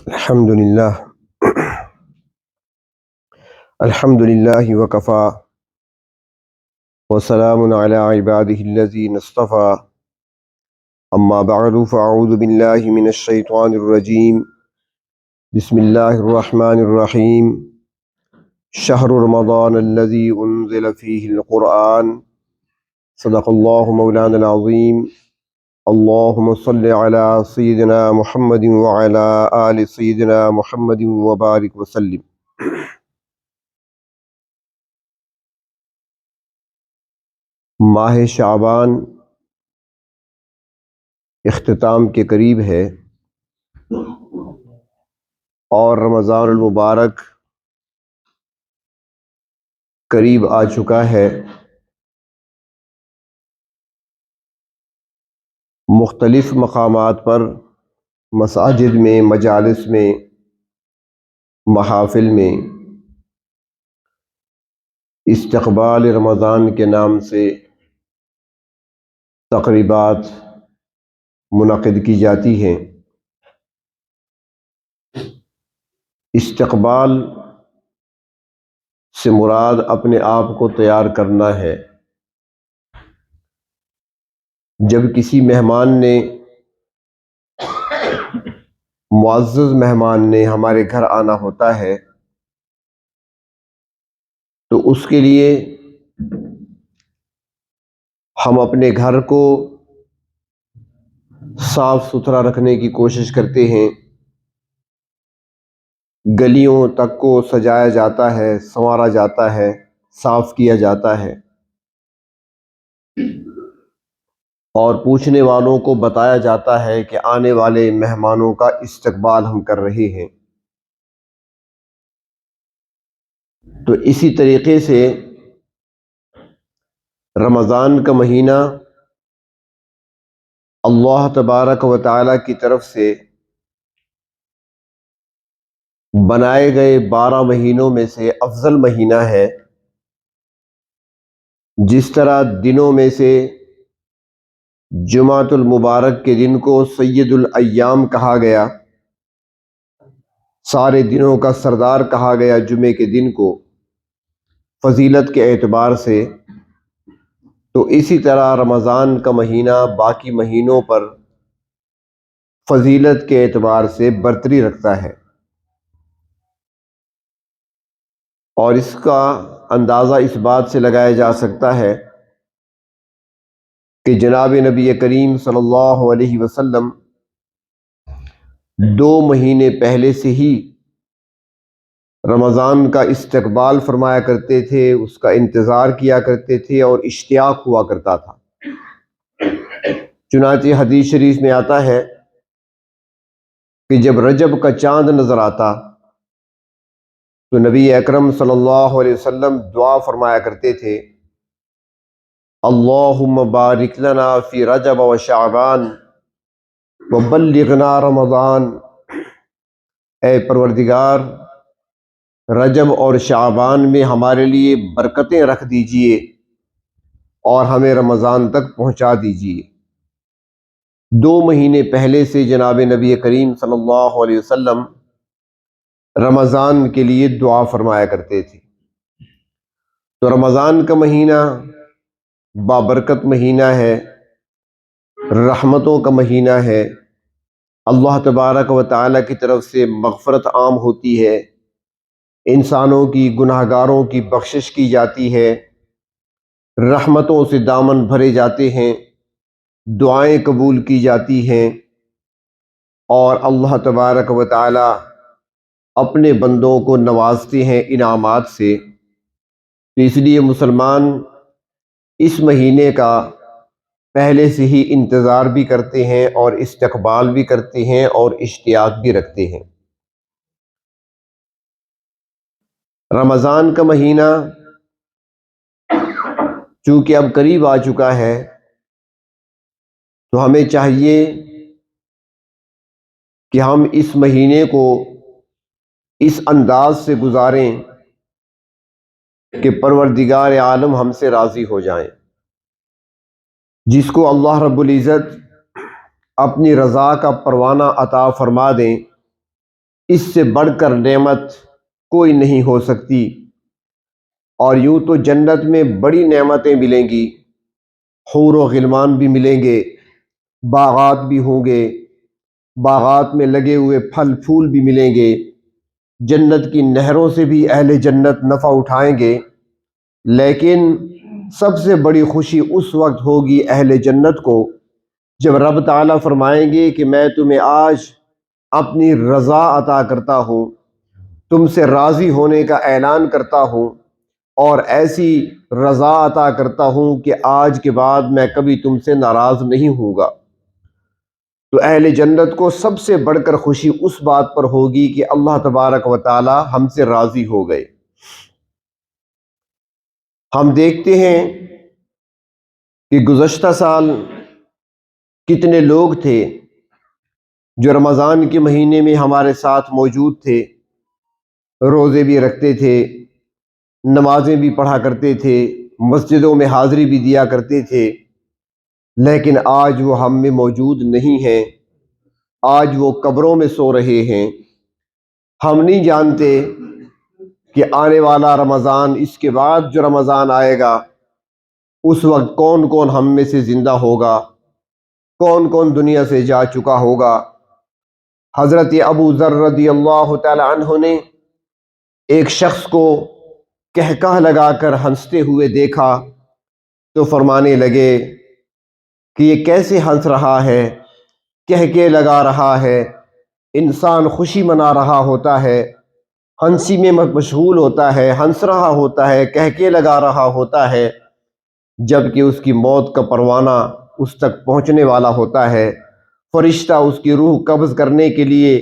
الحمد لله وكفى وسلام على عباده الذين اصطفى أما بعد فأعوذ بالله من الشيطان الرجيم بسم الله الرحمن الرحيم شهر رمضان الذي أنزل فيه القرآن صدق الله مولانا العظيم اللهم صل على سيدنا محمد وعلى آل سيدنا محمد وبارك وسلم۔ ماہ شعبان اختتام کے قریب ہے اور رمضان المبارک قریب آ چکا ہے۔ مختلف مقامات پر مساجد میں، مجالس میں، محافل میں استقبال رمضان کے نام سے تقریبات منعقد کی جاتی ہیں۔ استقبال سے مراد اپنے آپ کو تیار کرنا ہے۔ جب کسی مہمان نے، معزز مہمان نے ہمارے گھر آنا ہوتا ہے تو اس کے لیے ہم اپنے گھر کو صاف ستھرا رکھنے کی کوشش کرتے ہیں۔ گلیوں تک کو سجایا جاتا ہے، سنوارا جاتا ہے، صاف کیا جاتا ہے اور پوچھنے والوں کو بتایا جاتا ہے کہ آنے والے مہمانوں کا استقبال ہم کر رہے ہیں۔ تو اسی طریقے سے رمضان کا مہینہ اللہ تبارک و تعالی کی طرف سے بنائے گئے 12 مہینوں میں سے افضل مہینہ ہے۔ جس طرح دنوں میں سے جمعۃ المبارک کے دن کو سید الایام کہا گیا، سارے دنوں کا سردار کہا گیا جمعے کے دن کو فضیلت کے اعتبار سے، تو اسی طرح رمضان کا مہینہ باقی مہینوں پر فضیلت کے اعتبار سے برتری رکھتا ہے۔ اور اس کا اندازہ اس بات سے لگایا جا سکتا ہے کہ جناب نبی کریم صلی اللہ علیہ وسلم 2 مہینے پہلے سے ہی رمضان کا استقبال فرمایا کرتے تھے، اس کا انتظار کیا کرتے تھے اور اشتیاق ہوا کرتا تھا۔ چنانچہ حدیث شریف میں آتا ہے کہ جب رجب کا چاند نظر آتا تو نبی اکرم صلی اللہ علیہ وسلم دعا فرمایا کرتے تھے، اللہم بارک لنا فی رجب و شعبان وبلغنا رمضان، اے پروردگار رجب اور شعبان میں ہمارے لیے برکتیں رکھ دیجئے اور ہمیں رمضان تک پہنچا دیجئے۔ 2 مہینے پہلے سے جناب نبی کریم صلی اللہ علیہ وسلم رمضان کے لیے دعا فرمایا کرتے تھے۔ تو رمضان کا مہینہ بابرکت مہینہ ہے، رحمتوں کا مہینہ ہے، اللہ تبارک و تعالی کی طرف سے مغفرت عام ہوتی ہے، انسانوں کی، گناہ گاروں کی بخشش کی جاتی ہے، رحمتوں سے دامن بھرے جاتے ہیں، دعائیں قبول کی جاتی ہیں اور اللہ تبارک و تعالی اپنے بندوں کو نوازتے ہیں انعامات سے۔ تو اس لیے مسلمان اس مہینے کا پہلے سے ہی انتظار بھی کرتے ہیں اور استقبال بھی کرتے ہیں اور اشتیاق بھی رکھتے ہیں۔ رمضان کا مہینہ چونکہ اب قریب آ چکا ہے تو ہمیں چاہیے کہ ہم اس مہینے کو اس انداز سے گزاریں کہ پروردگار عالم ہم سے راضی ہو جائیں۔ جس کو اللہ رب العزت اپنی رضا کا پروانہ عطا فرما دیں اس سے بڑھ کر نعمت کوئی نہیں ہو سکتی۔ اور یوں تو جنت میں بڑی نعمتیں ملیں گی، حور و غلمان بھی ملیں گے، باغات بھی ہوں گے، باغات میں لگے ہوئے پھل پھول بھی ملیں گے، جنت کی نہروں سے بھی اہل جنت نفع اٹھائیں گے۔ لیکن سب سے بڑی خوشی اس وقت ہوگی اہل جنت کو جب رب تعالیٰ فرمائیں گے کہ میں تمہیں آج اپنی رضا عطا کرتا ہوں، تم سے راضی ہونے کا اعلان کرتا ہوں، اور ایسی رضا عطا کرتا ہوں کہ آج کے بعد میں کبھی تم سے ناراض نہیں ہوں گا۔ تو اہل جنت کو سب سے بڑھ کر خوشی اس بات پر ہوگی کہ اللہ تبارک و تعالی ہم سے راضی ہو گئے۔ ہم دیکھتے ہیں کہ گزشتہ سال کتنے لوگ تھے جو رمضان کے مہینے میں ہمارے ساتھ موجود تھے، روزے بھی رکھتے تھے، نمازیں بھی پڑھا کرتے تھے، مسجدوں میں حاضری بھی دیا کرتے تھے، لیکن آج وہ ہم میں موجود نہیں ہیں، آج وہ قبروں میں سو رہے ہیں۔ ہم نہیں جانتے کہ آنے والا رمضان، اس کے بعد جو رمضان آئے گا، اس وقت کون کون ہم میں سے زندہ ہوگا، کون کون دنیا سے جا چکا ہوگا۔ حضرت ابو ذر رضی اللہ تعالی عنہ نے ایک شخص کو کہکہ لگا کر ہنستے ہوئے دیکھا تو فرمانے لگے کہ یہ کیسے ہنس رہا ہے، کہکے لگا رہا ہے۔ انسان خوشی منا رہا ہوتا ہے، ہنسی میں مشغول ہوتا ہے، ہنس رہا ہوتا ہے، کہکے لگا رہا ہوتا ہے، جبکہ اس کی موت کا پروانہ اس تک پہنچنے والا ہوتا ہے۔ فرشتہ اس کی روح قبض کرنے کے لیے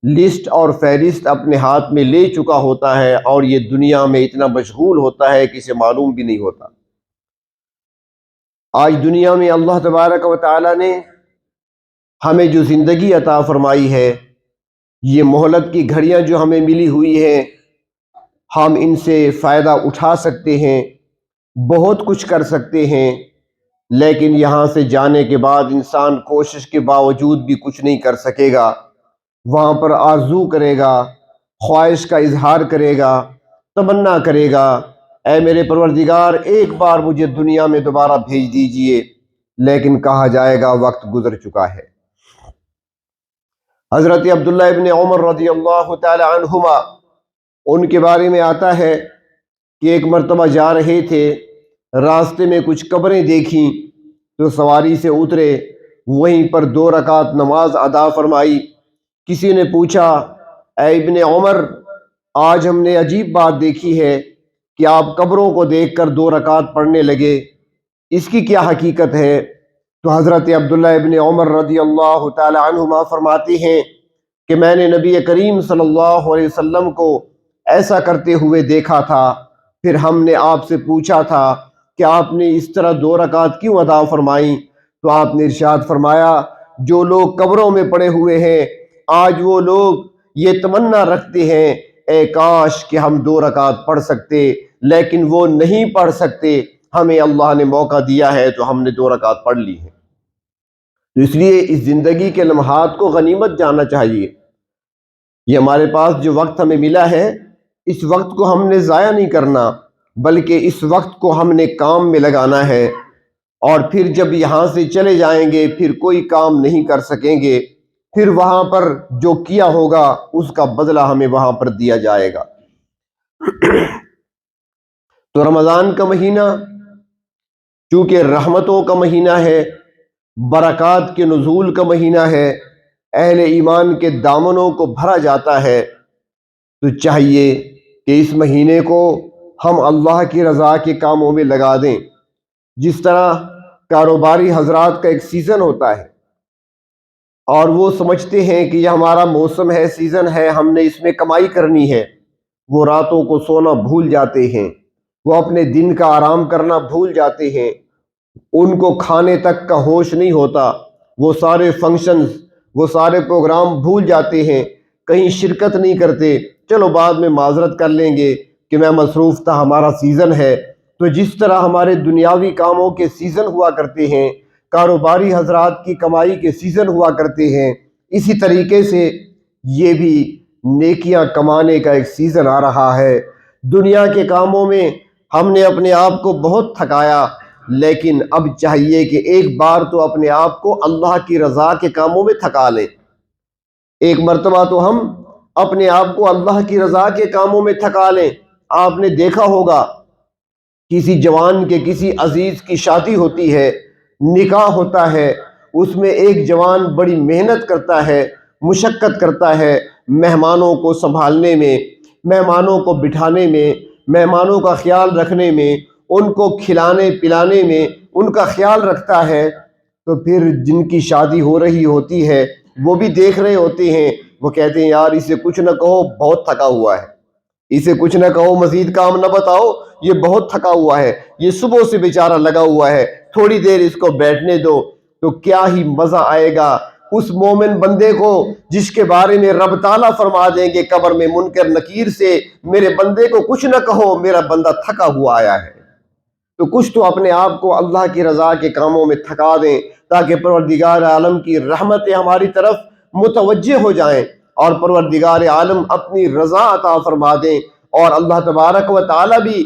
لسٹ اور فہرست اپنے ہاتھ میں لے چکا ہوتا ہے، اور یہ دنیا میں اتنا مشغول ہوتا ہے کہ اسے معلوم بھی نہیں ہوتا۔ آج دنیا میں اللہ تبارک و تعالی نے ہمیں جو زندگی عطا فرمائی ہے، یہ مہلت کی گھڑیاں جو ہمیں ملی ہوئی ہیں، ہم ان سے فائدہ اٹھا سکتے ہیں، بہت کچھ کر سکتے ہیں، لیکن یہاں سے جانے کے بعد انسان کوشش کے باوجود بھی کچھ نہیں کر سکے گا۔ وہاں پر آرزو کرے گا، خواہش کا اظہار کرے گا، تمنا کرے گا، اے میرے پروردگار ایک بار مجھے دنیا میں دوبارہ بھیج دیجئے، لیکن کہا جائے گا وقت گزر چکا ہے۔ حضرت عبداللہ ابن عمر رضی اللہ تعالی عنہما، ان کے بارے میں آتا ہے کہ ایک مرتبہ جا رہے تھے، راستے میں کچھ قبریں دیکھیں تو سواری سے اترے، وہیں پر 2 رکعت نماز ادا فرمائی۔ کسی نے پوچھا، اے ابن عمر، آج ہم نے عجیب بات دیکھی ہے کہ آپ قبروں کو دیکھ کر 2 رکعت پڑھنے لگے، اس کی کیا حقیقت ہے؟ تو حضرت عبداللہ ابن عمر رضی اللہ تعالی عنہما فرماتے ہیں کہ میں نے نبی کریم صلی اللہ علیہ وسلم کو ایسا کرتے ہوئے دیکھا تھا، پھر ہم نے آپ سے پوچھا تھا کہ آپ نے اس طرح 2 رکعت کیوں ادا فرمائیں؟ تو آپ نے ارشاد فرمایا، جو لوگ قبروں میں پڑے ہوئے ہیں، آج وہ لوگ یہ تمنا رکھتے ہیں، اے کاش کہ ہم 2 رکعت پڑھ سکتے، لیکن وہ نہیں پڑھ سکتے۔ ہمیں اللہ نے موقع دیا ہے تو ہم نے 2 رکعت پڑھ لی ہیں۔ تو اس لیے اس زندگی کے لمحات کو غنیمت جاننا چاہیے۔ یہ ہمارے پاس جو وقت ہمیں ملا ہے، اس وقت کو ہم نے ضائع نہیں کرنا، بلکہ اس وقت کو ہم نے کام میں لگانا ہے، اور پھر جب یہاں سے چلے جائیں گے پھر کوئی کام نہیں کر سکیں گے، پھر وہاں پر جو کیا ہوگا اس کا بدلہ ہمیں وہاں پر دیا جائے گا۔ تو رمضان کا مہینہ چونکہ رحمتوں کا مہینہ ہے، برکات کے نزول کا مہینہ ہے، اہل ایمان کے دامنوں کو بھرا جاتا ہے، تو چاہیے کہ اس مہینے کو ہم اللہ کی رضا کے کاموں میں لگا دیں۔ جس طرح کاروباری حضرات کا ایک سیزن ہوتا ہے، اور وہ سمجھتے ہیں کہ یہ ہمارا موسم ہے، سیزن ہے، ہم نے اس میں کمائی کرنی ہے، وہ راتوں کو سونا بھول جاتے ہیں، وہ اپنے دن کا آرام کرنا بھول جاتے ہیں، ان کو کھانے تک کا ہوش نہیں ہوتا، وہ سارے فنکشنز، وہ سارے پروگرام بھول جاتے ہیں، کہیں شرکت نہیں کرتے، چلو بعد میں معذرت کر لیں گے کہ میں مصروف تھا، ہمارا سیزن ہے۔ تو جس طرح ہمارے دنیاوی کاموں کے سیزن ہوا کرتے ہیں، کاروباری حضرات کی کمائی کے سیزن ہوا کرتے ہیں، اسی طریقے سے یہ بھی نیکیاں کمانے کا ایک سیزن آ رہا ہے۔ دنیا کے کاموں میں ہم نے اپنے آپ کو بہت تھکایا، لیکن اب چاہیے کہ ایک بار تو اپنے آپ کو اللہ کی رضا کے کاموں میں تھکا لیں۔ ایک مرتبہ تو ہم اپنے آپ کو اللہ کی رضا کے کاموں میں تھکا لیں۔ آپ نے دیکھا ہوگا کسی جوان کے کسی عزیز کی شادی ہوتی ہے، نکاح ہوتا ہے، اس میں ایک جوان بڑی محنت کرتا ہے، مشقت کرتا ہے، مہمانوں کو سنبھالنے میں، مہمانوں کو بٹھانے میں، مہمانوں کا خیال رکھنے میں، ان کو کھلانے پلانے میں ان کا خیال رکھتا ہے۔ تو پھر جن کی شادی ہو رہی ہوتی ہے وہ بھی دیکھ رہے ہوتے ہیں، وہ کہتے ہیں یار اسے کچھ نہ کہو بہت تھکا ہوا ہے، اسے کچھ نہ کہو مزید کام نہ بتاؤ، یہ بہت تھکا ہوا ہے، یہ صبح سے بیچارہ لگا ہوا ہے، تھوڑی دیر اس کو بیٹھنے دو۔ تو کیا ہی مزہ آئے گا اس مومن بندے کو جس کے بارے میں رب تعالیٰ فرما دیں گے قبر میں منکر نکیر سے، میرے بندے کو کچھ نہ کہو، میرا بندہ تھکا ہوا آیا ہے۔ تو کچھ تو اپنے آپ کو اللہ کی رضا کے کاموں میں تھکا دیں تاکہ پروردگار عالم کی رحمتیں ہماری طرف متوجہ ہو جائیں اور پروردگار عالم اپنی رضا عطا فرما دیں، اور اللہ تبارک و تعالی بھی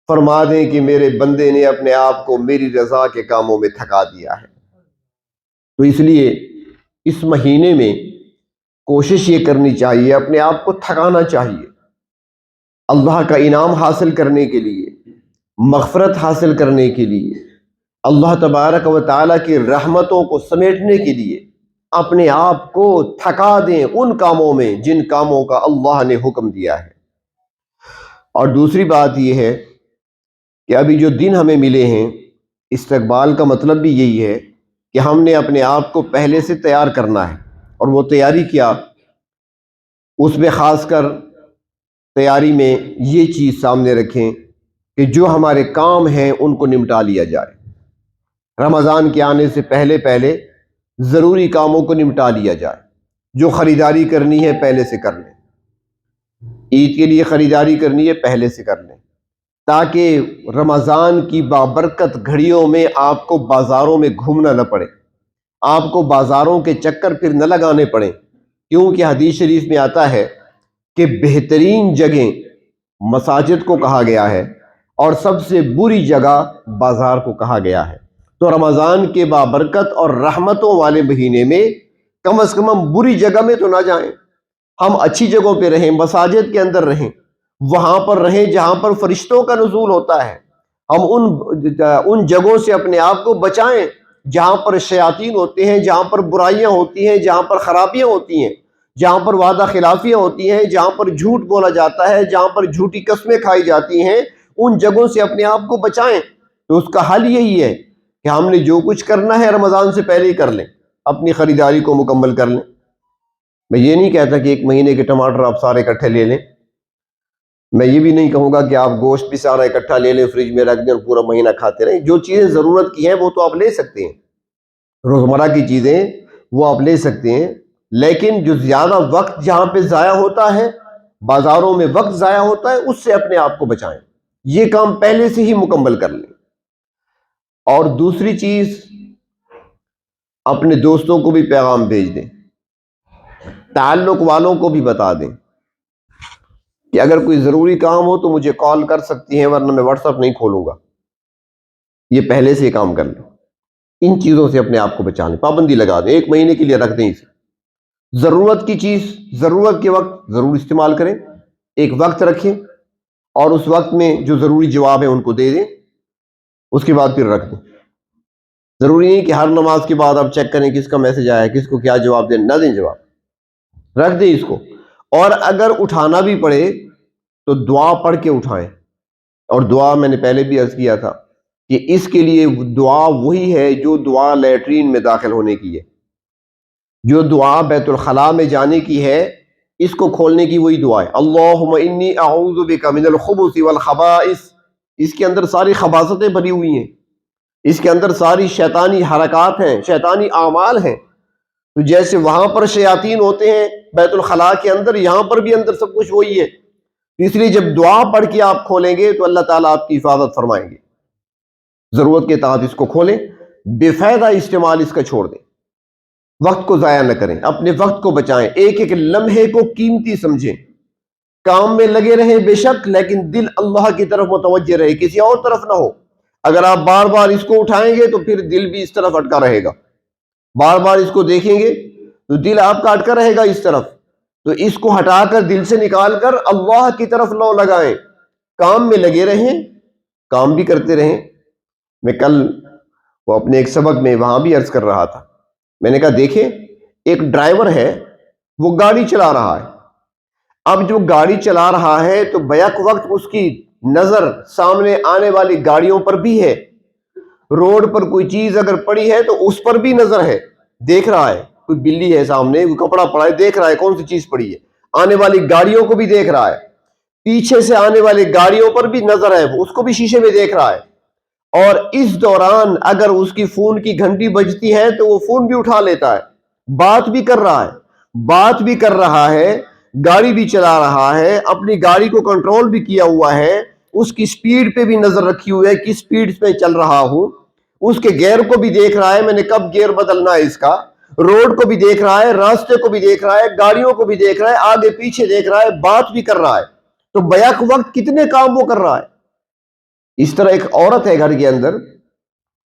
فرما دیں کہ میرے بندے نے اپنے آپ کو میری رضا کے کاموں میں تھکا دیا ہے۔ تو اس لیے اس مہینے میں کوشش یہ کرنی چاہیے، اپنے آپ کو تھکانا چاہیے اللہ کا انعام حاصل کرنے کے لیے، مغفرت حاصل کرنے کے لیے، اللہ تبارک و تعالیٰ کی رحمتوں کو سمیٹنے کے لیے اپنے آپ کو تھکا دیں ان کاموں میں جن کاموں کا اللہ نے حکم دیا ہے۔ اور دوسری بات یہ ہے کہ ابھی جو دن ہمیں ملے ہیں، استقبال کا مطلب بھی یہی ہے کہ ہم نے اپنے آپ کو پہلے سے تیار کرنا ہے، اور وہ تیاری کیا، اس میں خاص کر تیاری میں یہ چیز سامنے رکھیں کہ جو ہمارے کام ہیں ان کو نمٹا لیا جائے۔ رمضان کے آنے سے پہلے پہلے ضروری کاموں کو نمٹا لیا جائے، جو خریداری کرنی ہے پہلے سے کر لیں، عید کے لیے خریداری کرنی ہے پہلے سے کر لیں، تاکہ رمضان کی بابرکت گھڑیوں میں آپ کو بازاروں میں گھومنا نہ پڑے، آپ کو بازاروں کے چکر پھر نہ لگانے پڑیں، کیونکہ حدیث شریف میں آتا ہے کہ بہترین جگہیں مساجد کو کہا گیا ہے اور سب سے بری جگہ بازار کو کہا گیا ہے۔ تو رمضان کے بابرکت اور رحمتوں والے مہینے میں کم از کم ہم بری جگہ میں تو نہ جائیں، ہم اچھی جگہوں پہ رہیں، مساجد کے اندر رہیں، وہاں پر رہیں جہاں پر فرشتوں کا نزول ہوتا ہے۔ ہم ان جگہوں سے اپنے آپ کو بچائیں جہاں پر شیاطین ہوتے ہیں، جہاں پر برائیاں ہوتی ہیں، جہاں پر خرابیاں ہوتی ہیں، جہاں پر وعدہ خلافیاں ہوتی ہیں، جہاں پر جھوٹ بولا جاتا ہے، جہاں پر جھوٹی قسمیں کھائی جاتی ہیں، ان جگہوں سے اپنے آپ کو بچائیں۔ تو اس کا حل یہی ہے کہ ہم نے جو کچھ کرنا ہے رمضان سے پہلے ہی کر لیں، اپنی خریداری کو مکمل کر لیں۔ میں یہ نہیں کہتا کہ ایک مہینے کے ٹماٹر آپ سارے اکٹھے لے لیں، میں یہ بھی نہیں کہوں گا کہ آپ گوشت بھی سارا اکٹھا لے لیں، فریج میں رکھ دیں اور پورا مہینہ کھاتے رہیں۔ جو چیزیں ضرورت کی ہیں وہ تو آپ لے سکتے ہیں، روزمرہ کی چیزیں وہ آپ لے سکتے ہیں، لیکن جو زیادہ وقت جہاں پہ ضائع ہوتا ہے، بازاروں میں وقت ضائع ہوتا ہے، اس سے اپنے آپ کو بچائیں، یہ کام پہلے سے ہی مکمل کر لیں۔ اور دوسری چیز، اپنے دوستوں کو بھی پیغام بھیج دیں، تعلق والوں کو بھی بتا دیں کہ اگر کوئی ضروری کام ہو تو مجھے کال کر سکتی ہیں، ورنہ میں واٹس ایپ نہیں کھولوں گا۔ یہ پہلے سے ہی کام کر لیں، ان چیزوں سے اپنے آپ کو بچا لیں، پابندی لگا دیں، ایک مہینے کے لیے رکھ دیں اسے۔ ضرورت کی چیز ضرورت کے وقت ضرور استعمال کریں، ایک وقت رکھیں اور اس وقت میں جو ضروری جواب ہے ان کو دے دیں، اس کے بعد پھر رکھ دیں۔ ضروری نہیں کہ ہر نماز کے بعد آپ چیک کریں کس کا میسج آیا ہے، کس کو کیا جواب دیں، نہ دیں جواب، رکھ دیں اس کو۔ اور اگر اٹھانا بھی پڑے تو دعا پڑھ کے اٹھائیں، اور دعا میں نے پہلے بھی عرض کیا تھا کہ اس کے لیے دعا وہی ہے جو دعا لیٹرین میں داخل ہونے کی ہے، جو دعا بیت الخلاء میں جانے کی ہے، اس کو کھولنے کی وہی دعا ہے، اللہم انی اعوذ بک من الخبث والخبائث۔ اس کے اندر ساری خباثتیں بھری ہوئی ہیں، اس کے اندر ساری شیطانی حرکات ہیں، شیطانی اعمال ہیں۔ تو جیسے وہاں پر شیاطین ہوتے ہیں بیت الخلاء کے اندر، یہاں پر بھی اندر سب کچھ وہی ہے، اس لیے جب دعا پڑھ کے آپ کھولیں گے تو اللہ تعالیٰ آپ کی حفاظت فرمائیں گے۔ ضرورت کے تحت اس کو کھولیں، بے فائدہ استعمال اس کا چھوڑ دیں۔ وقت کو ضائع نہ کریں، اپنے وقت کو بچائیں، ایک ایک لمحے کو قیمتی سمجھیں، کام میں لگے رہیں بے شک، لیکن دل اللہ کی طرف متوجہ رہے، کسی اور طرف نہ ہو۔ اگر آپ بار بار اس کو اٹھائیں گے تو پھر دل بھی اس طرف اٹکا رہے گا، بار بار اس کو دیکھیں گے تو دل آپ کا اٹکا رہے گا اس طرف، تو اس کو ہٹا کر دل سے نکال کر اللہ کی طرف لو لگائیں، کام میں لگے رہیں، کام بھی کرتے رہیں۔ میں کل وہ اپنے ایک سبق میں وہاں بھی عرض کر رہا تھا، میں نے کہا دیکھیں ایک ڈرائیور ہے، وہ گاڑی چلا رہا ہے، اب جو گاڑی چلا رہا ہے تو بیک وقت اس کی نظر سامنے آنے والی گاڑیوں پر بھی ہے، روڈ پر کوئی چیز اگر پڑی ہے تو اس پر بھی نظر ہے، دیکھ رہا ہے، کوئی بلی ہے سامنے، کوئی کپڑا پڑا ہے، دیکھ رہا ہے کون سی چیز پڑی ہے، آنے والی گاڑیوں کو بھی دیکھ رہا ہے، پیچھے سے آنے والی گاڑیوں پر بھی نظر ہے، اس کو بھی شیشے میں دیکھ رہا ہے، اور اس دوران اگر اس کی فون کی گھنٹی بجتی ہے تو وہ فون بھی اٹھا لیتا ہے، بات بھی کر رہا ہے، گاڑی بھی چلا رہا ہے، اپنی گاڑی کو کنٹرول بھی کیا ہوا ہے، اس کی سپیڈ پہ بھی نظر رکھی ہوئی ہے، کس سپیڈ پہ چل رہا ہوں، اس کے گیئر کو بھی دیکھ رہا ہے، میں نے کب گیئر بدلنا ہے اس کا، روڈ کو بھی دیکھ رہا ہے، راستے کو بھی دیکھ رہا ہے، گاڑیوں کو بھی دیکھ رہا ہے، آگے پیچھے دیکھ رہا ہے، بات بھی کر رہا ہے، تو بیک وقت کتنے کام وہ کر رہا ہے۔ اس طرح ایک عورت ہے گھر کے اندر،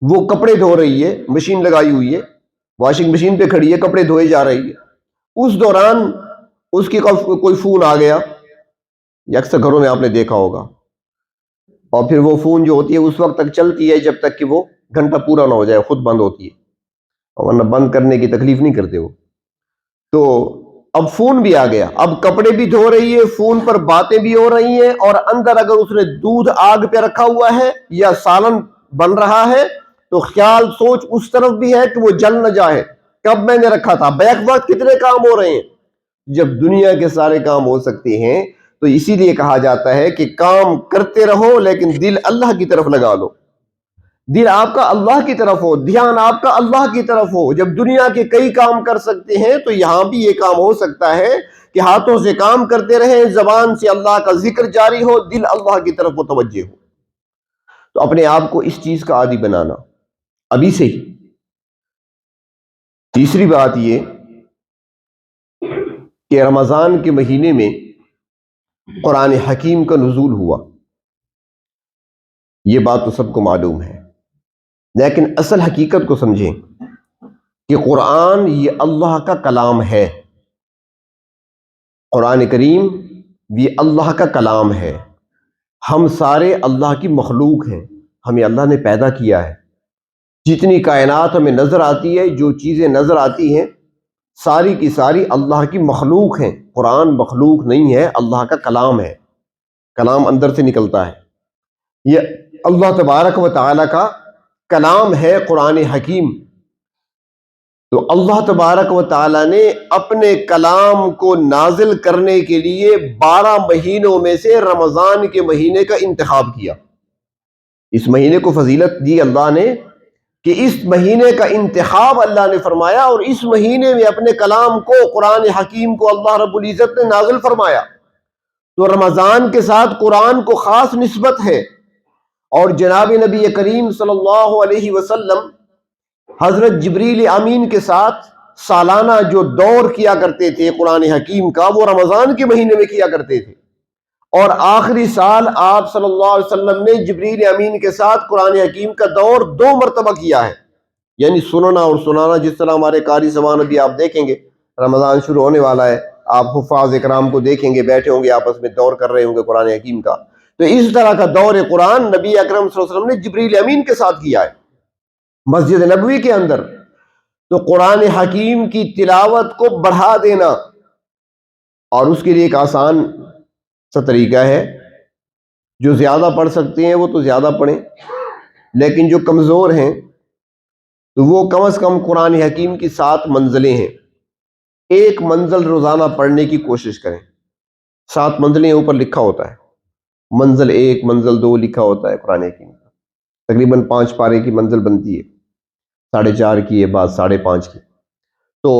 وہ کپڑے دھو رہی ہے، مشین لگائی ہوئی ہے، واشنگ مشین پہ کھڑی ہے، کپڑے دھوئے جا رہی ہے، اس دوران اس کی کوئی فون آ گیا، یہ اکثر گھروں میں آپ نے دیکھا ہوگا، اور پھر وہ فون جو ہوتی ہے اس وقت تک چلتی ہے جب تک کہ وہ گھنٹہ پورا نہ ہو جائے، خود بند ہوتی ہے، ورنہ بند کرنے کی تکلیف نہیں کرتے وہ۔ تو اب فون بھی آ گیا، اب کپڑے بھی دھو رہی ہے، فون پر باتیں بھی ہو رہی ہیں، اور اندر اگر اس نے دودھ آگ پہ رکھا ہوا ہے یا سالن بن رہا ہے تو خیال سوچ اس طرف بھی ہے کہ وہ جل نہ جائے، کب میں نے رکھا تھا، بیک وقت کتنے کام ہو رہے ہیں۔ جب دنیا کے سارے کام ہو سکتے ہیں تو اسی لیے کہا جاتا ہے کہ کام کرتے رہو لیکن دل اللہ کی طرف لگا لو، دل آپ کا اللہ کی طرف ہو، دھیان آپ کا اللہ کی طرف ہو۔ جب دنیا کے کئی کام کر سکتے ہیں تو یہاں بھی یہ کام ہو سکتا ہے کہ ہاتھوں سے کام کرتے رہیں، زبان سے اللہ کا ذکر جاری ہو، دل اللہ کی طرف متوجہ ہو۔ تو اپنے آپ کو اس چیز کا عادی بنانا ابھی سے ہی۔ تیسری بات یہ کہ رمضان کے مہینے میں قرآن حکیم کا نزول ہوا، یہ بات تو سب کو معلوم ہے، لیکن اصل حقیقت کو سمجھیں کہ قرآن یہ اللہ کا کلام ہے، قرآن کریم یہ اللہ کا کلام ہے، ہم سارے اللہ کی مخلوق ہیں، ہمیں اللہ نے پیدا کیا ہے، جتنی کائنات ہمیں نظر آتی ہے، جو چیزیں نظر آتی ہیں ساری کی ساری اللہ کی مخلوق ہیں، قرآن مخلوق نہیں ہے، اللہ کا کلام ہے، کلام اندر سے نکلتا ہے، یہ اللہ تبارک و تعالی کا کلام ہے قرآن حکیم۔ تو اللہ تبارک و تعالی نے اپنے کلام کو نازل کرنے کے لیے 12 مہینوں میں سے رمضان کے مہینے کا انتخاب کیا، اس مہینے کو فضیلت دی اللہ نے کہ اس مہینے کا انتخاب اللہ نے فرمایا، اور اس مہینے میں اپنے کلام کو، قرآن حکیم کو اللہ رب العزت نے نازل فرمایا۔ تو رمضان کے ساتھ قرآن کو خاص نسبت ہے، اور جناب نبی کریم صلی اللہ علیہ وسلم حضرت جبریل امین کے ساتھ سالانہ جو دور کیا کرتے تھے قرآن حکیم کا، وہ رمضان کے مہینے میں کیا کرتے تھے، اور آخری سال آپ صلی اللہ علیہ وسلم نے جبریل امین کے ساتھ قرآن حکیم کا دور 2 مرتبہ کیا ہے، یعنی سننا اور سنانا، جس طرح ہمارے قاری زبان ابھی آپ دیکھیں گے رمضان شروع ہونے والا ہے، آپ حفاظ اکرام کو دیکھیں گے بیٹھے ہوں گے آپس میں دور کر رہے ہوں گے قرآن حکیم کا، تو اس طرح کا دور قرآن نبی اکرم صلی اللہ علیہ وسلم نے جبریل امین کے ساتھ کیا ہے مسجد نبوی کے اندر۔ تو قرآن حکیم کی تلاوت کو بڑھا دینا، اور اس کے لیے ایک آسان سا طریقہ ہے، جو زیادہ پڑھ سکتے ہیں وہ تو زیادہ پڑھیں، لیکن جو کمزور ہیں تو وہ کم از کم قرآن حکیم کی 7 منزلیں ہیں، ایک منزل روزانہ پڑھنے کی کوشش کریں، 7 منزلیں اوپر لکھا ہوتا ہے، منزل 1 منزل 2 لکھا ہوتا ہے قرآن حکیم کا، تقریباً 5 پارے کی منزل بنتی ہے، 4.5 کی ہے، بعض 5.5 کی، تو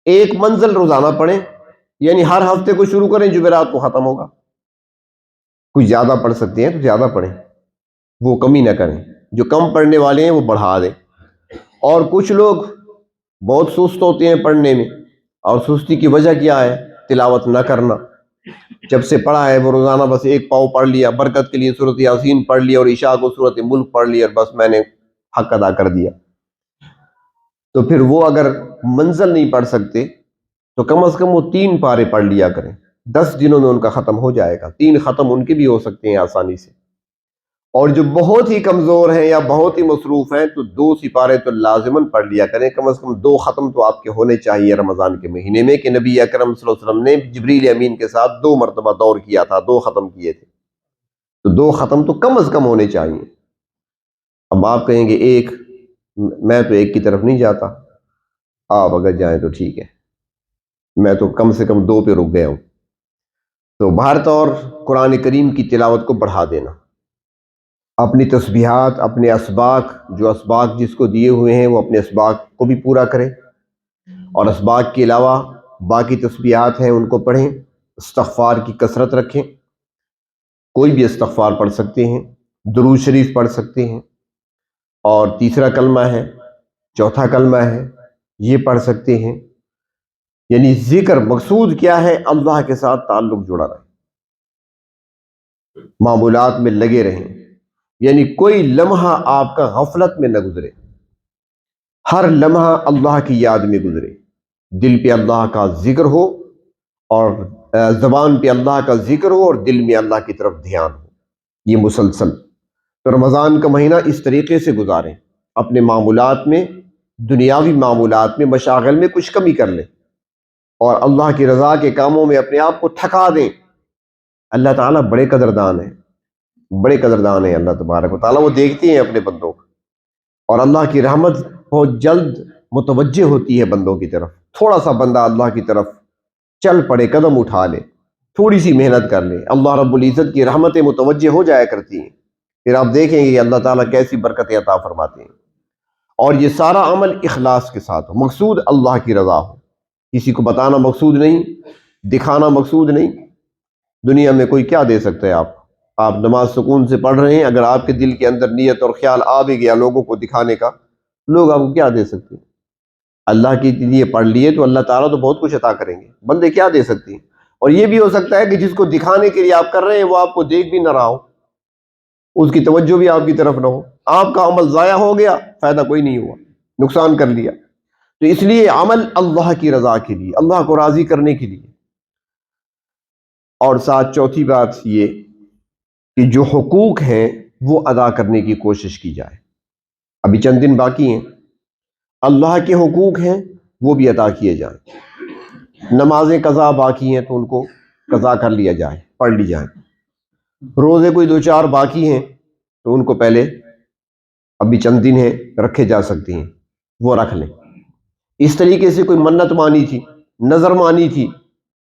ایک منزل روزانہ پڑھیں، یعنی ہر ہفتے کو شروع کریں، جمعرات کو ختم ہوگا۔ کوئی زیادہ پڑھ سکتے ہیں تو زیادہ پڑھیں، وہ کمی نہ کریں، جو کم پڑھنے والے ہیں وہ بڑھا دیں، اور کچھ لوگ بہت سست ہوتے ہیں پڑھنے میں، اور سستی کی وجہ کیا ہے؟ تلاوت نہ کرنا۔ جب سے پڑھا ہے وہ روزانہ بس ایک پاؤ پڑھ لیا، برکت کے لیے سورۃ یاسین پڑھ لیا اور عشاء کو سورۃ ملک پڑھ لیا، اور بس میں نے حق ادا کر دیا۔ تو پھر وہ اگر منزل نہیں پڑھ سکتے تو کم از کم وہ 3 پارے پڑھ لیا کریں، 10 دنوں میں ان کا ختم ہو جائے گا، 3 ختم ان کے بھی ہو سکتے ہیں آسانی سے۔ اور جو بہت ہی کمزور ہیں یا بہت ہی مصروف ہیں تو 2 سپارے تو لازماً پڑھ لیا کریں، کم از کم 2 ختم تو آپ کے ہونے چاہیے رمضان کے مہینے میں، کہ نبی اکرم صلی اللہ علیہ وسلم نے جبریل امین کے ساتھ 2 مرتبہ دور کیا تھا، 2 ختم کیے تھے، تو 2 ختم تو کم از کم ہونے چاہیے۔ اب آپ کہیں گے ایک، میں تو ایک کی طرف نہیں جاتا، آپ اگر جائیں تو ٹھیک ہے، میں تو کم سے کم 2 پہ رک گیا ہوں۔ تو بہرطور اور قرآن کریم کی تلاوت کو بڑھا دینا، اپنی تسبیحات، اپنے اسباق، جو اسباق جس کو دیے ہوئے ہیں وہ اپنے اسباق کو بھی پورا کریں، اور اسباق کے علاوہ باقی تسبیحات ہیں ان کو پڑھیں، استغفار کی کثرت رکھیں، کوئی بھی استغفار پڑھ سکتے ہیں، درود شریف پڑھ سکتے ہیں، اور تیسرا کلمہ ہے، چوتھا کلمہ ہے، یہ پڑھ سکتے ہیں۔ یعنی ذکر مقصود کیا ہے؟ اللہ کے ساتھ تعلق جڑا رہے، معمولات میں لگے رہیں، یعنی کوئی لمحہ آپ کا غفلت میں نہ گزرے، ہر لمحہ اللہ کی یاد میں گزرے، دل پہ اللہ کا ذکر ہو اور زبان پہ اللہ کا ذکر ہو اور دل میں اللہ کی طرف دھیان ہو، یہ مسلسل۔ تو رمضان کا مہینہ اس طریقے سے گزاریں، اپنے معمولات میں، دنیاوی معمولات میں، مشاغل میں کچھ کمی کر لیں، اور اللہ کی رضا کے کاموں میں اپنے آپ کو تھکا دیں۔ اللہ تعالیٰ بڑے قدردان ہیں، بڑے قدردان ہیں اللہ تبارک و تعالیٰ، وہ دیکھتے ہیں اپنے بندوں کو، اور اللہ کی رحمت بہت جلد متوجہ ہوتی ہے بندوں کی طرف۔ تھوڑا سا بندہ اللہ کی طرف چل پڑے، قدم اٹھا لے، تھوڑی سی محنت کر لے، اللہ رب العزت کی رحمتیں متوجہ ہو جایا کرتی ہیں، پھر آپ دیکھیں گے کہ اللہ تعالیٰ کیسی برکتیں عطا فرماتے ہیں۔ اور یہ سارا عمل اخلاص کے ساتھ ہو، مقصود اللہ کی رضا ہو، کسی کو بتانا مقصود نہیں، دکھانا مقصود نہیں۔ دنیا میں کوئی کیا دے سکتا ہے؟ آپ نماز سکون سے پڑھ رہے ہیں، اگر آپ کے دل کے اندر نیت اور خیال آ بھی گیا لوگوں کو دکھانے کا، لوگ آپ کو کیا دے سکتے ہیں؟ اللہ کے لیے پڑھ لیے تو اللہ تعالیٰ تو بہت کچھ عطا کریں گے، بندے کیا دے سکتے ہیں؟ اور یہ بھی ہو سکتا ہے کہ جس کو دکھانے کے لیے آپ کر رہے ہیں وہ آپ کو دیکھ بھی نہ رہا ہو، اس کی توجہ بھی آپ کی طرف نہ ہو، آپ کا عمل ضائع ہو گیا، فائدہ کوئی نہیں ہوا، نقصان کر لیا۔ تو اس لیے عمل اللہ کی رضا کے لیے، اللہ کو راضی کرنے کے لیے۔ اور ساتھ چوتھی بات یہ کہ جو حقوق ہیں وہ ادا کرنے کی کوشش کی جائے۔ ابھی چند دن باقی ہیں، اللہ کے حقوق ہیں وہ بھی ادا کیے جائیں۔ نمازیں قضا باقی ہیں تو ان کو قضا کر لیا جائے، پڑھ لی جائیں۔ روزے کوئی 2-4 باقی ہیں تو ان کو پہلے، ابھی چند دن ہیں، رکھے جا سکتے ہیں، وہ رکھ لیں۔ اس طریقے سے کوئی منت مانی تھی، نظر مانی تھی،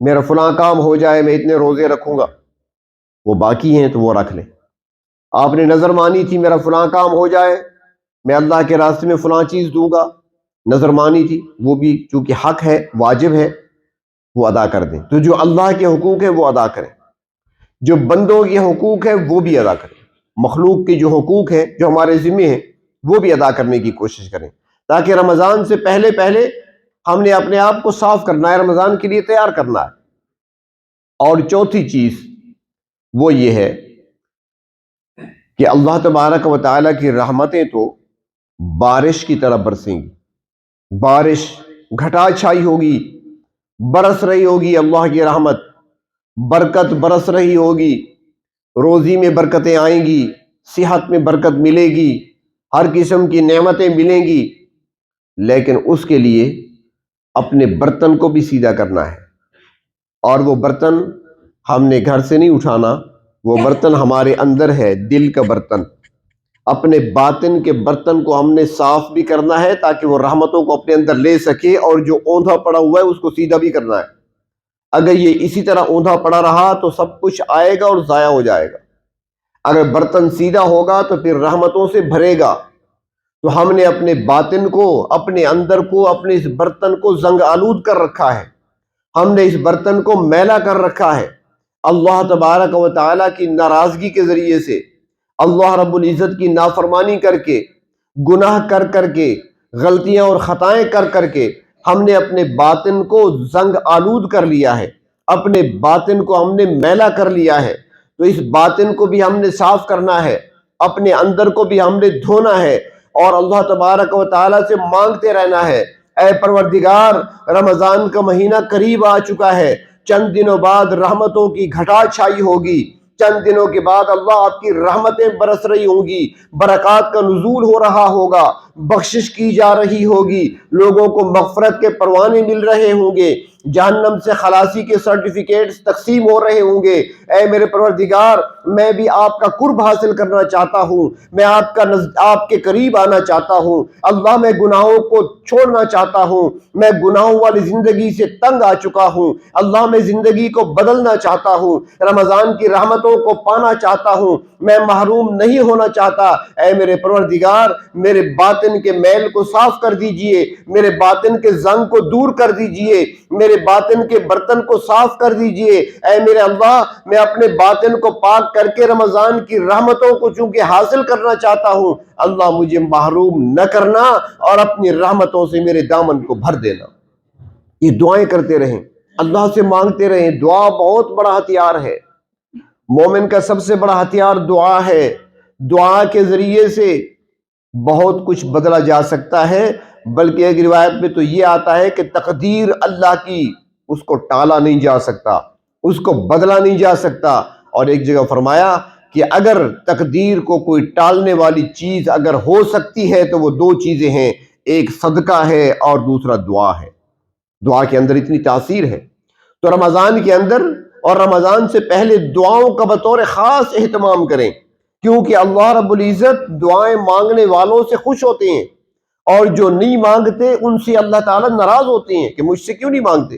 میرا فلاں کام ہو جائے میں اتنے روزے رکھوں گا، وہ باقی ہیں تو وہ رکھ لیں۔ آپ نے نظر مانی تھی میرا فلاں کام ہو جائے میں اللہ کے راستے میں فلاں چیز دوں گا، نظر مانی تھی، وہ بھی چونکہ حق ہے، واجب ہے، وہ ادا کر دیں۔ تو جو اللہ کے حقوق ہیں وہ ادا کریں، جو بندوں کے حقوق ہیں وہ بھی ادا کریں، مخلوق کے جو حقوق ہیں جو ہمارے ذمہ ہیں وہ بھی ادا کرنے کی کوشش کریں، تاکہ رمضان سے پہلے پہلے ہم نے اپنے آپ کو صاف کرنا ہے، رمضان کے لیے تیار کرنا ہے۔ اور چوتھی چیز وہ یہ ہے کہ اللہ تبارک و تعالیٰ کی رحمتیں تو بارش کی طرح برسیں گی، بارش گھٹا چھائی ہوگی، برس رہی ہوگی اللہ کی رحمت، برکت برس رہی ہوگی، روزی میں برکتیں آئیں گی، صحت میں برکت ملے گی، ہر قسم کی نعمتیں ملیں گی، لیکن اس کے لیے اپنے برتن کو بھی سیدھا کرنا ہے، اور وہ برتن ہم نے گھر سے نہیں اٹھانا، وہ برتن ہمارے اندر ہے، دل کا برتن، اپنے باطن کے برتن کو ہم نے صاف بھی کرنا ہے تاکہ وہ رحمتوں کو اپنے اندر لے سکے، اور جو اوندھا پڑا ہوا ہے اس کو سیدھا بھی کرنا ہے۔ اگر یہ اسی طرح اوندھا پڑا رہا تو سب کچھ آئے گا اور ضائع ہو جائے گا، اگر برتن سیدھا ہوگا تو پھر رحمتوں سے بھرے گا۔ تو ہم نے اپنے باطن کو، اپنے اندر کو، اپنے اس برتن کو زنگ آلود کر رکھا ہے، ہم نے اس برتن کو میلا کر رکھا ہے، اللہ تبارک و تعالیٰ کی ناراضگی کے ذریعے سے، اللہ رب العزت کی نافرمانی کر کے، گناہ کر کر کے، غلطیاں اور خطائیں کر کر کے ہم نے اپنے باطن کو زنگ آلود کر لیا ہے، اپنے باطن کو ہم نے میلا کر لیا ہے۔ تو اس باطن کو بھی ہم نے صاف کرنا ہے، اپنے اندر کو بھی ہم نے دھونا ہے، اور اللہ تبارک و تعالیٰ سے مانگتے رہنا ہے، اے پروردگار رمضان کا مہینہ قریب آ چکا ہے، چند دنوں بعد رحمتوں کی گھٹا چھائی ہوگی، چند دنوں کے بعد اللہ آپ کی رحمتیں برس رہی ہوں گی، برکات کا نزول ہو رہا ہوگا، بخشش کی جا رہی ہوگی، لوگوں کو مغفرت کے پروانے مل رہے ہوں گے، جہنم سے خلاصی کے سرٹیفکیٹس تقسیم ہو رہے ہوں گے۔ اے میرے پروردگار، میں بھی آپ کا قرب حاصل کرنا چاہتا ہوں، میں آپ کے قریب آنا چاہتا ہوں۔ اللہ میں گناہوں کو چھوڑنا چاہتا ہوں، میں گناہوں والی زندگی سے تنگ آ چکا ہوں۔ اللہ میں زندگی کو بدلنا چاہتا ہوں، رمضان کی رحمتوں کو پانا چاہتا ہوں، میں محروم نہیں ہونا چاہتا۔ اے میرے پروردگار، میرے باطن کے میل کو صاف کر دیجئے، میرے باطن کے زنگ کو دور کر دیجئے، میرے باطن کے برتن کو صاف کر دیجئے۔ اے میرے اللہ، میں اپنے باطن کو پاک کر کے رمضان کی رحمتوں کو چونکہ حاصل کرنا چاہتا ہوں، اللہ مجھے محروم نہ کرنا اور اپنی رحمتوں سے میرے دامن کو بھر دینا۔ یہ دعائیں کرتے رہیں، اللہ سے مانگتے رہیں۔ دعا بہت بڑا ہتھیار ہے، مومن کا سب سے بڑا ہتھیار دعا ہے۔ دعا کے ذریعے سے بہت کچھ بدلا جا سکتا ہے، بلکہ ایک روایت میں تو یہ آتا ہے کہ تقدیر اللہ کی، اس کو ٹالا نہیں جا سکتا، اس کو بدلا نہیں جا سکتا۔ اور ایک جگہ فرمایا کہ اگر تقدیر کو کوئی ٹالنے والی چیز اگر ہو سکتی ہے تو وہ دو چیزیں ہیں، ایک صدقہ ہے اور دوسرا دعا ہے۔ دعا کے اندر اتنی تاثیر ہے۔ تو رمضان کے اندر اور رمضان سے پہلے دعاؤں کا بطور خاص اہتمام کریں، کیونکہ اللہ رب العزت دعائیں مانگنے والوں سے خوش ہوتے ہیں، اور جو نہیں مانگتے ان سے اللہ تعالیٰ ناراض ہوتے ہیں کہ مجھ سے کیوں نہیں مانگتے۔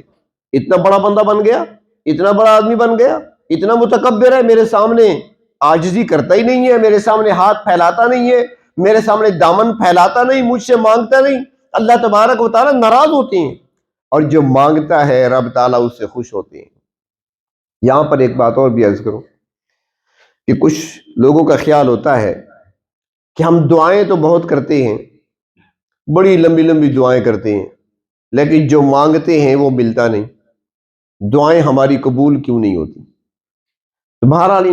اتنا بڑا بندہ بن گیا، اتنا بڑا آدمی بن گیا، اتنا متکبر ہے، میرے سامنے عاجزی کرتا ہی نہیں ہے، میرے سامنے ہاتھ پھیلاتا نہیں ہے، میرے سامنے دامن پھیلاتا نہیں، مجھ سے مانگتا نہیں۔ اللہ تبارک و تعالیٰ ناراض ہوتے ہیں، اور جو مانگتا ہے رب تعالیٰ اس سے خوش ہوتے ہیں۔ یہاں پر ایک بات اور بھی عرض کروں کہ کچھ لوگوں کا خیال ہوتا ہے کہ ہم دعائیں تو بہت کرتے ہیں، بڑی لمبی لمبی دعائیں کرتے ہیں، لیکن جو مانگتے ہیں وہ ملتا نہیں، دعائیں ہماری قبول کیوں نہیں ہوتی؟ تو بہرحال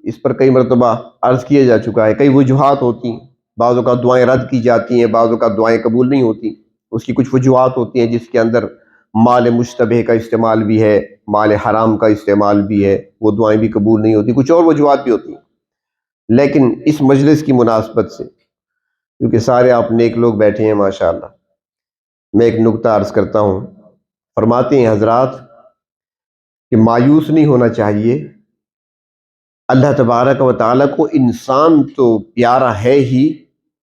اس پر کئی مرتبہ عرض کیا جا چکا ہے، کئی وجوہات ہوتی ہیں، بعض اوقات دعائیں رد کی جاتی ہیں، بعض اوقات دعائیں قبول نہیں ہوتی۔ اس کی کچھ وجوہات ہوتی ہیں، جس کے اندر مال مشتبہ کا استعمال بھی ہے، مال حرام کا استعمال بھی ہے، وہ دعائیں بھی قبول نہیں ہوتی، کچھ اور وجوہات بھی ہوتی ہیں۔ لیکن اس مجلس کی مناسبت سے، کیونکہ سارے آپ نیک لوگ بیٹھے ہیں ماشاءاللہ، میں ایک نکتہ عرض کرتا ہوں۔ فرماتے ہیں حضرات کہ مایوس نہیں ہونا چاہیے، اللہ تبارک و تعالیٰ کو انسان تو پیارا ہے ہی،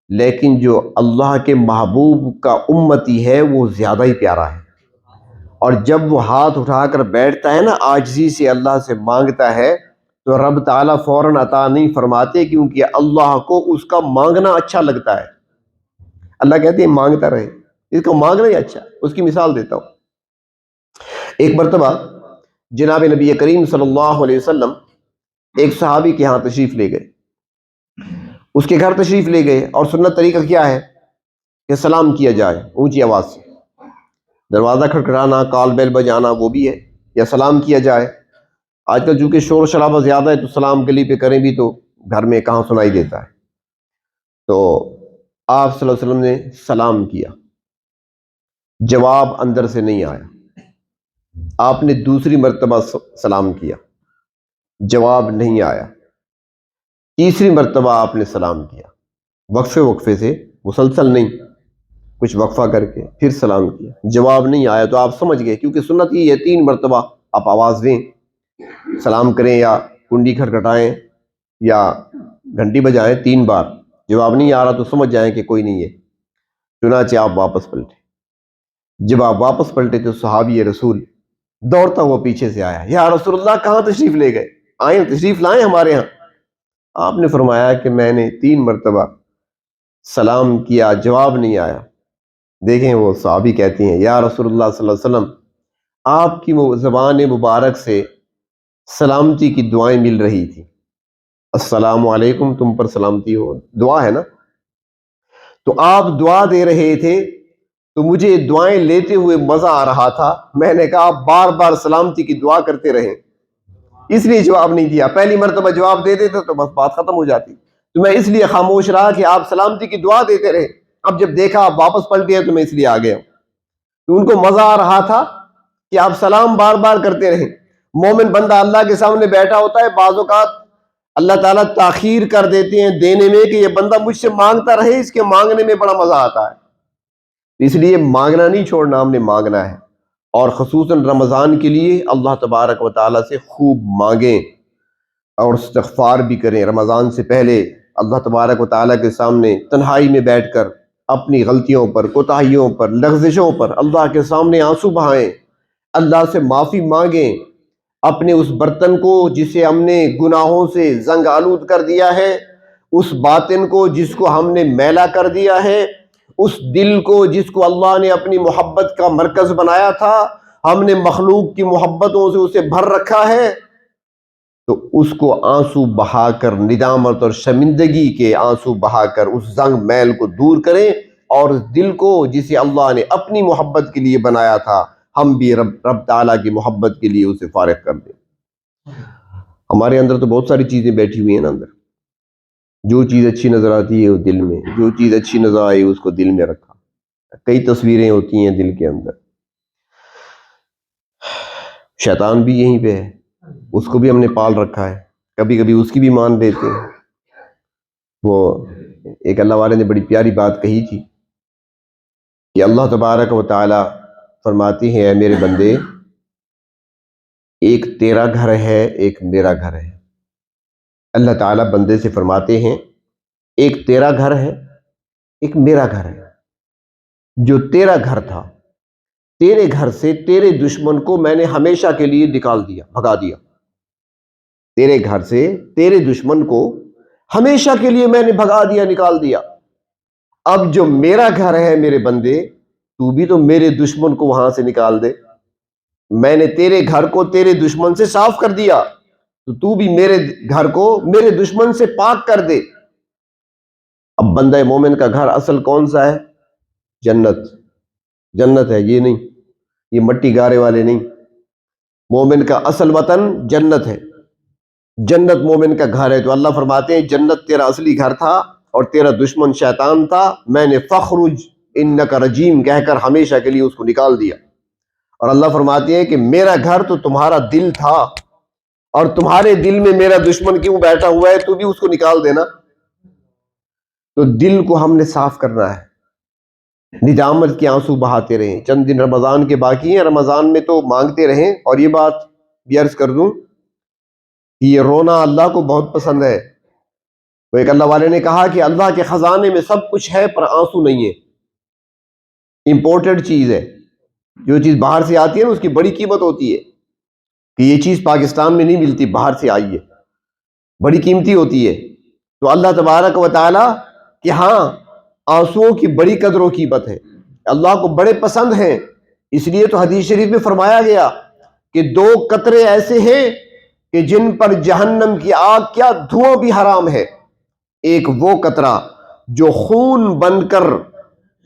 لیکن جو اللہ کے محبوب کا امتی ہے وہ زیادہ ہی پیارا ہے۔ اور جب وہ ہاتھ اٹھا کر بیٹھتا ہے نا، عاجزی سے اللہ سے مانگتا ہے، تو رب تعالیٰ فوراً عطا نہیں فرماتے، کیونکہ اللہ کو اس کا مانگنا اچھا لگتا ہے۔ اللہ کہتے ہیں مانگتا رہے، اس کو مانگنا ہی اچھا۔ اس کی مثال دیتا ہوں۔ ایک مرتبہ جناب نبی کریم صلی اللہ علیہ وسلم ایک صحابی کے ہاں تشریف لے گئے، اس کے گھر تشریف لے گئے، اور سنت طریقہ کیا ہے کہ سلام کیا جائے اونچی آواز سے، دروازہ کھٹکھٹانا، کال بیل بجانا وہ بھی ہے، یا سلام کیا جائے۔ آج کل چونکہ شور شرابہ زیادہ ہے تو سلام گلی پہ کریں بھی تو گھر میں کہاں سنائی دیتا ہے۔ تو آپ صلی اللہ علیہ وسلم نے سلام کیا، جواب اندر سے نہیں آیا۔ آپ نے دوسری مرتبہ سلام کیا، جواب نہیں آیا۔ تیسری مرتبہ آپ نے سلام کیا، وقفے وقفے سے، مسلسل نہیں، کچھ وقفہ کر کے پھر سلام کیا، جواب نہیں آیا۔ تو آپ سمجھ گئے، کیونکہ سنت یہ ہے 3 مرتبہ آپ آواز دیں، سلام کریں یا کنڈی کھٹکھٹائیں یا گھنٹی بجائیں، 3 بار۔ جواب نہیں آ رہا تو سمجھ جائیں کہ کوئی نہیں ہے، چنانچہ آپ واپس پلٹے۔ جب آپ واپس پلٹے تو صحابی رسول دوڑتا ہوا پیچھے سے آیا، یا رسول اللہ کہاں تشریف لے گئے؟ آئیں، تشریف لائیں ہمارے ہاں۔ آپ نے فرمایا کہ میں نے 3 مرتبہ سلام کیا، جواب نہیں آیا۔ دیکھیں وہ صحابی کہتی ہیں، یا رسول اللہ صلی اللہ علیہ وسلم، آپ کی زبان مبارک سے سلامتی کی دعائیں مل رہی تھی، السلام علیکم، تم پر سلامتی ہو، دعا ہے نا۔ تو آپ دعا دے رہے تھے تو مجھے دعائیں لیتے ہوئے مزہ آ رہا تھا. میں نے کہا آپ بار بار سلامتی کی دعا کرتے رہیں, اس لیے جواب نہیں دیا. پہلی مرتبہ جواب دے دیتے تو بس بات ختم ہو جاتی. تو میں اس لیے خاموش رہا کہ آپ سلامتی کی دعا دیتے رہے. اب جب دیکھا آپ واپس پلٹ گئے تو میں اس لیے آ گیا. تو ان کو مزہ آ رہا تھا کہ آپ سلام بار بار کرتے رہیں. مومن بندہ اللہ کے سامنے بیٹھا ہوتا ہے, بعض اوقات اللہ تعالیٰ تاخیر کر دیتے ہیں دینے میں کہ یہ بندہ مجھ سے مانگتا رہے, اس کے مانگنے میں بڑا مزہ آتا ہے. اس لیے مانگنا نہیں چھوڑنا, ہم نے مانگنا ہے. اور خصوصاً رمضان کے لیے اللہ تبارک و تعالیٰ سے خوب مانگیں اور استغفار بھی کریں. رمضان سے پہلے اللہ تبارک و تعالیٰ کے سامنے تنہائی میں بیٹھ کر اپنی غلطیوں پر, کوتاہیوں پر, لغزشوں پر اللہ کے سامنے آنسو بہائیں, اللہ سے معافی مانگیں. اپنے اس برتن کو جسے ہم نے گناہوں سے زنگ آلود کر دیا ہے, اس باطن کو جس کو ہم نے میلا کر دیا ہے, اس دل کو جس کو اللہ نے اپنی محبت کا مرکز بنایا تھا, ہم نے مخلوق کی محبتوں سے اسے بھر رکھا ہے, تو اس کو آنسو بہا کر, ندامت اور شرمندگی کے آنسو بہا کر اس زنگ میل کو دور کریں, اور اس دل کو جسے اللہ نے اپنی محبت کے لیے بنایا تھا, ہم بھی رب تعالیٰ کی محبت کے لیے اسے فارغ کر دیں. ہمارے اندر تو بہت ساری چیزیں بیٹھی ہوئی ہیں نا اندر. جو چیز اچھی نظر آتی ہے وہ دل میں, جو چیز اچھی نظر آئی اس کو دل میں رکھا. کئی تصویریں ہوتی ہیں دل کے اندر. شیطان بھی یہیں پہ ہے, اس کو بھی ہم نے پال رکھا ہے, کبھی کبھی اس کی بھی مان لیتے ہیں. وہ ایک اللہ والے نے بڑی پیاری بات کہی تھی کہ اللہ تبارک و تعالی فرماتے ہیں, اے میرے بندے, ایک تیرا گھر ہے ایک میرا گھر ہے. اللہ تعالیٰ بندے سے فرماتے ہیں ایک تیرا گھر ہے ایک میرا گھر ہے. جو تیرا گھر تھا, تیرے گھر سے تیرے دشمن کو میں نے ہمیشہ کے لیے نکال دیا, بھگا دیا. تیرے گھر سے تیرے دشمن کو ہمیشہ کے لیے میں نے بھگا دیا, نکال دیا. اب جو میرا گھر ہے میرے بندے, تو بھی تو میرے دشمن کو وہاں سے نکال دے. میں نے تیرے گھر کو تیرے دشمن سے صاف کر دیا, تو بھی میرے گھر کو میرے دشمن سے پاک کر دے. اب بندہ مومن کا گھر اصل کون سا ہے؟ جنت. جنت ہے, یہ نہیں, یہ مٹی گارے والے نہیں. مومن کا اصل وطن جنت ہے, جنت مومن کا گھر ہے. تو اللہ فرماتے ہیں جنت تیرا اصلی گھر تھا اور تیرا دشمن شیطان تھا, میں نے فخرج انک رجیم کہہ کر ہمیشہ کے لیے اس کو نکال دیا. اور اللہ فرماتے ہیں کہ میرا گھر تو تمہارا دل تھا, اور تمہارے دل میں میرا دشمن کیوں بیٹھا ہوا ہے, تو بھی اس کو نکال دینا. تو دل کو ہم نے صاف کرنا ہے, ندامت کے آنسو بہاتے رہیں. چند دن رمضان کے باقی ہیں, رمضان میں تو مانگتے رہیں. اور یہ بات بھی عرض کر دوں کہ یہ رونا اللہ کو بہت پسند ہے. وہ ایک اللہ والے نے کہا کہ اللہ کے خزانے میں سب کچھ ہے پر آنسو نہیں ہے. امپورٹڈ چیز ہے, جو چیز باہر سے آتی ہے نا اس کی بڑی قیمت ہوتی ہے, کہ یہ چیز پاکستان میں نہیں ملتی, باہر سے آئی ہے, بڑی قیمتی ہوتی ہے. تو اللہ تبارک و تعالی کہ ہاں آنسوؤں کی بڑی قدر و قیمت ہے, اللہ کو بڑے پسند ہیں. اس لیے تو حدیث شریف میں فرمایا گیا کہ 2 قطرے ایسے ہیں کہ جن پر جہنم کی آگ کیا دھواں بھی حرام ہے. ایک وہ قطرہ جو خون بن کر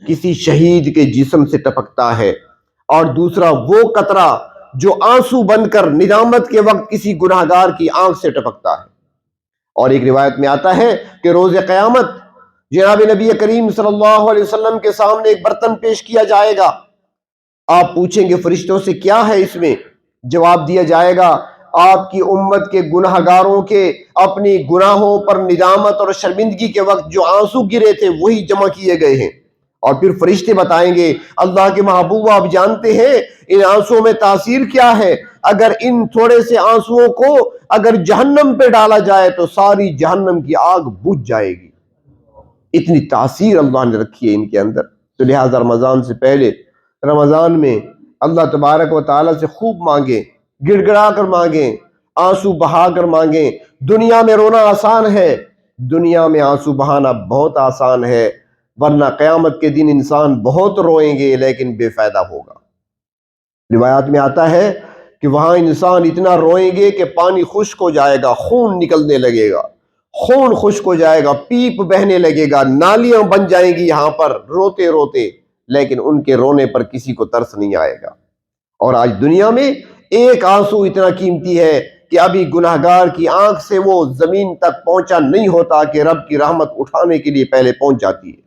کسی شہید کے جسم سے ٹپکتا ہے, اور دوسرا وہ قطرہ جو آنسو بن کر ندامت کے وقت کسی گناہگار کی آنکھ سے ٹپکتا ہے. اور ایک روایت میں آتا ہے کہ روز قیامت جناب نبی کریم صلی اللہ علیہ وسلم کے سامنے ایک برتن پیش کیا جائے گا. آپ پوچھیں گے فرشتوں سے کیا ہے اس میں؟ جواب دیا جائے گا آپ کی امت کے گناہگاروں کے اپنی گناہوں پر ندامت اور شرمندگی کے وقت جو آنسو گرے تھے وہی جمع کیے گئے ہیں. اور پھر فرشتے بتائیں گے اللہ کے محبوب آپ جانتے ہیں ان آنسوؤں میں تاثیر کیا ہے, اگر ان تھوڑے سے آنسوؤں کو اگر جہنم پہ ڈالا جائے تو ساری جہنم کی آگ بجھ جائے گی. اتنی تاثیر اللہ نے رکھی ہے ان کے اندر. تو لہٰذا رمضان سے پہلے, رمضان میں اللہ تبارک و تعالیٰ سے خوب مانگیں, گڑ گڑا کر مانگیں, آنسو بہا کر مانگیں. دنیا میں رونا آسان ہے, دنیا میں آنسو بہانا بہت آسان ہے, ورنہ قیامت کے دن انسان بہت روئیں گے لیکن بے فائدہ ہوگا. روایات میں آتا ہے کہ وہاں انسان اتنا روئیں گے کہ پانی خشک ہو جائے گا, خون نکلنے لگے گا, خون خشک ہو جائے گا، پیپ بہنے لگے گا، نالیاں بن جائیں گی یہاں پر روتے روتے، لیکن ان کے رونے پر کسی کو ترس نہیں آئے گا۔ اور آج دنیا میں ایک آنسو اتنا قیمتی ہے کہ ابھی گناہگار کی آنکھ سے وہ زمین تک پہنچا نہیں ہوتا کہ رب کی رحمت اٹھانے کے لیے پہلے پہنچ جاتی ہے۔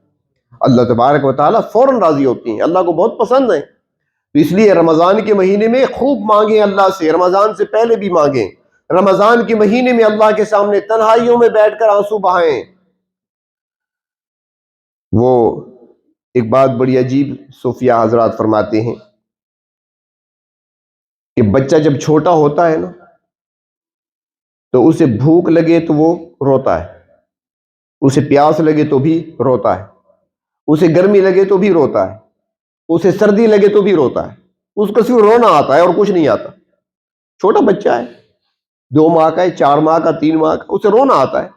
اللہ تبارک و تعالیٰ فوراً راضی ہوتی ہیں، اللہ کو بہت پسند ہیں۔ تو اس لیے رمضان کے مہینے میں خوب مانگیں اللہ سے، رمضان سے پہلے بھی مانگیں، رمضان کے مہینے میں اللہ کے سامنے تنہائیوں میں بیٹھ کر آنسو بہائیں۔ وہ ایک بات بڑی عجیب صوفیہ حضرات فرماتے ہیں کہ بچہ جب چھوٹا ہوتا ہے نا تو اسے بھوک لگے تو وہ روتا ہے، اسے پیاس لگے تو بھی روتا ہے، اسے گرمی لگے تو بھی روتا ہے، اسے سردی لگے تو بھی روتا ہے، اس کو صرف رونا آتا ہے اور کچھ نہیں آتا۔ چھوٹا بچہ ہے، 2 ماہ کا ہے، 4 ماہ کا، 3 ماہ کا، اسے رونا آتا ہے،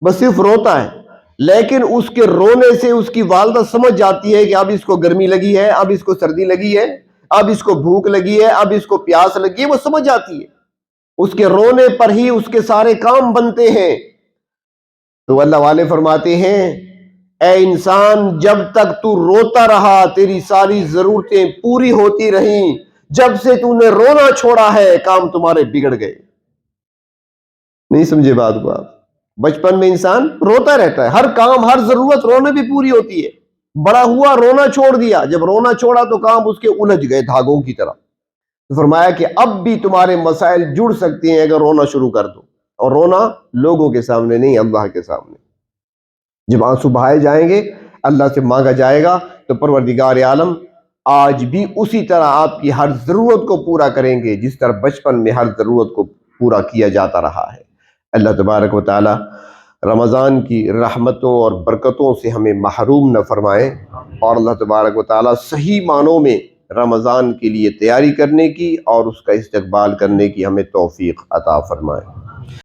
بس صرف روتا ہے۔ لیکن اس کے رونے سے اس کی والدہ سمجھ جاتی ہے کہ اب اس کو گرمی لگی ہے، اب اس کو سردی لگی ہے، اب اس کو بھوک لگی ہے، اب اس کو پیاس لگی ہے، وہ سمجھ جاتی ہے۔ اس کے رونے پر ہی اس کے سارے کام بنتے ہیں۔ تو اللہ والے فرماتے ہیں اے انسان، جب تک تو روتا رہا تیری ساری ضرورتیں پوری ہوتی رہیں، جب سے تو نے رونا چھوڑا ہے کام تمہارے بگڑ گئے۔ نہیں سمجھے بات کو آپ؟ بچپن میں انسان روتا رہتا ہے، ہر کام ہر ضرورت رونے بھی پوری ہوتی ہے۔ بڑا ہوا رونا چھوڑ دیا، جب رونا چھوڑا تو کام اس کے الجھ گئے دھاگوں کی طرح۔ تو فرمایا کہ اب بھی تمہارے مسائل جڑ سکتے ہیں اگر رونا شروع کر دو، اور رونا لوگوں کے سامنے نہیں، اللہ کے سامنے۔ جب آنسو بہائے جائیں گے، اللہ سے مانگا جائے گا، تو پروردگار عالم آج بھی اسی طرح آپ کی ہر ضرورت کو پورا کریں گے جس طرح بچپن میں ہر ضرورت کو پورا کیا جاتا رہا ہے۔ اللہ تبارک و تعالی رمضان کی رحمتوں اور برکتوں سے ہمیں محروم نہ فرمائے، اور اللہ تبارک و تعالی صحیح معنوں میں رمضان کے لیے تیاری کرنے کی اور اس کا استقبال کرنے کی ہمیں توفیق عطا فرمائے۔